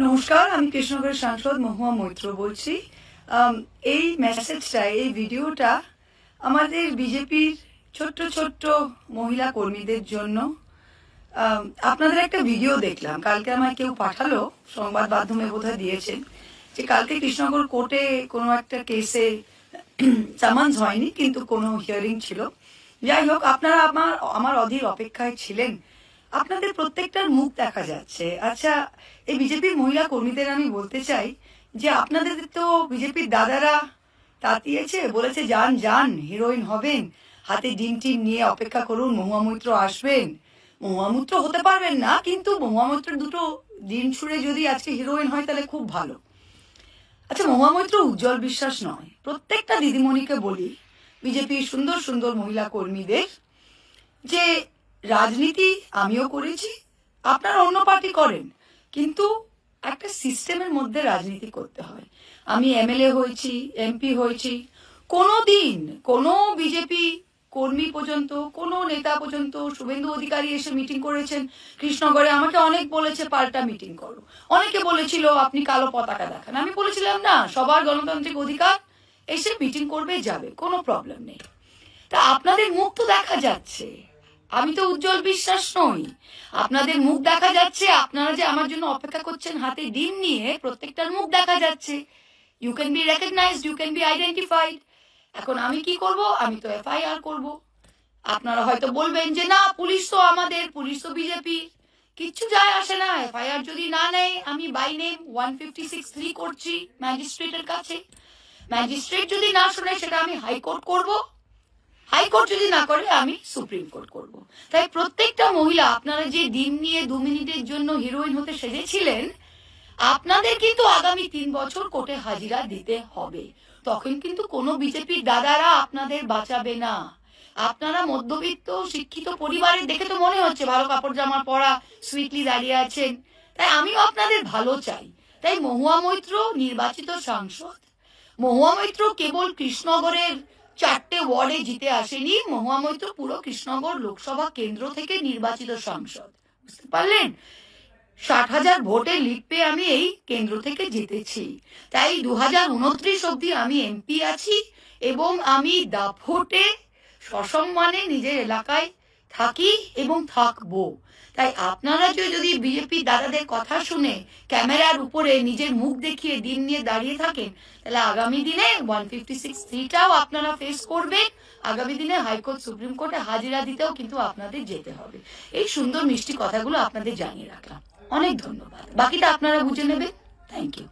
নমস্কার, আমি কৃষ্ণনগরের সাংসদ মহুয়া মৈত্র বলছি। এই মেসেজটা, এই ভিডিওটা আমাদের বিজেপির ছোট্ট ছোট্ট মহিলা কর্মীদের জন্য। আপনাদের একটা ভিডিও দেখলাম, কালকে আমায় কেউ পাঠালো, সংবাদ মাধ্যমে বোধহয় দিয়েছেন, যে কালকে কৃষ্ণনগর কোর্টে কোনো একটা কেসে সামান্স হয়নি, কিন্তু কোনো হিয়ারিং ছিল। যাই হোক, আপনারা আমার অধীর অপেক্ষায় ছিলেন। আপনাদের প্রত্যেকটার মুখ দেখা যাচ্ছে। আচ্ছা, এই বিজেপির মহিলা কর্মীদের আমি বলতে চাই যে আপনাদের তো বিজেপির দাদারা তাতিয়েছে, বলেছে যান যান, হিরোইন হবেন, হাতে ডিম টিম নিয়ে অপেক্ষা করুন, মহুয়া মৈত্র আসবেন। মহুয়া মৈত্র হতে পারবেন না, কিন্তু মহুয়া মৈত্রের দুটো ডিম ছুঁড়ে যদি আজকে হিরোইন হয় তাহলে খুব ভালো। আচ্ছা, মহুয়া মৈত্র উজ্জ্বল বিশ্বাস নয়। প্রত্যেকটা দিদিমণিকে বলি, বিজেপির সুন্দর সুন্দর মহিলা কর্মীদের, যে রাজনীতি আমিও করেছি, আপনারা অন্য পার্টি করেন, কিন্তু একটা সিস্টেমের মধ্যে রাজনীতি করতে হয়। আমি এমএলএ হয়েছি, এমপি হয়েছি, কোনোদিন কোনো বিজেপি কর্মী পর্যন্ত, কোনো নেতা পর্যন্ত, শুভেন্দু অধিকারী এসে মিটিং করেছেন কৃষ্ণগড়ে, আমাকে অনেক বলেছে পাল্টা মিটিং করো, অনেকে বলেছিল আপনি কালো পতাকা দেখান, আমি বলেছিলাম না, সবার গণতান্ত্রিক অধিকার, এসে মিটিং করবে যাবে, কোনো প্রবলেম নেই। তা আপনাদের মুখ তো দেখা যাচ্ছে, আমি তো উজ্জ্বল বিশ্বাস নই, আপনাদের মুখ দেখা যাচ্ছে, আপনারা যে আমার জন্য অপেক্ষা করছেন হাতে ডিম নিয়ে, প্রত্যেকটার মুখ দেখা যাচ্ছে। You can be recognised, you can be identified. এখন আমি কি করব? আমি তো এফআইআর করব। আপনারা হয়তো বলবেন যে না, পুলিশ তো আমাদের, পুলিশ তো বিজেপি, কিচ্ছু যায় আসে না, এফআইআর যদি না নেয়, আমি বাই নেম 156(3) করছি ম্যাজিস্ট্রেটের কাছে। ম্যাজিস্ট্রেট যদি না শুনে, সেটা আমি হাইকোর্ট করব, হাইকোর্ট যদি না করে আমি সুপ্রিম কোর্ট করব। তাই প্রত্যেকটা মহিলা, আপনারা যে ডিম নিয়ে 2 মিনিটের জন্য হিরোইন হতে সেজেছিলেন, আপনাদের কিন্তু আগামী 3 বছর কোর্টে হাজিরা দিতে হবে। তখন কিন্তু কোনো বিজেপির দাদারা আপনাদের বাঁচাবে না। আপনারা মধ্যবিত্ত শিক্ষিত পরিবারের, দেখে তো মনে হচ্ছে ভালো কাপড় জামা পরা, সুইটলি দাঁড়িয়ে আছেন, তাই আমিও আপনাদের ভালো চাই। তাই মহুয়া মৈত্র নির্বাচিত সাংসদ। মহুয়া মৈত্র কেবল কৃষ্ণনগরের 4টে ওয়ার্ডে জিতে আসেনি, মহুয়া মৈত্র পুরো কৃষ্ণনগর লোকসভা কেন্দ্র থেকে নির্বাচিত সাংসদ। বুঝতে পারলেন? 60,000 ভোটে লিড পেয়ে আমি এই কেন্দ্র থেকে জিতেছি। তাই 2029 অব্দি আমি এমপি আছি, এবং আমি দাপটে সসম্মানে নিজের এলাকায় থাকি এবং থাকবো। তাই আপনারা যদি বিজেপি দাদাদের কথা শুনে ক্যামেরার উপরে নিজের মুখ দেখিয়ে দিন নিয়ে দাঁড়িয়ে থাকেন, তাহলে আগামী দিনে 156(3)টাও আপনারা ফেস করবেন। আগামী দিনে হাইকোর্ট, সুপ্রিম কোর্টে হাজিরা দিতেও কিন্তু আপনাদের যেতে হবে। এই সুন্দর মিষ্টি কথাগুলো আপনাদের জানিয়ে রাখলাম। অনেক ধন্যবাদ, বাকিটা আপনারা বুঝে নেবেন। Thank you.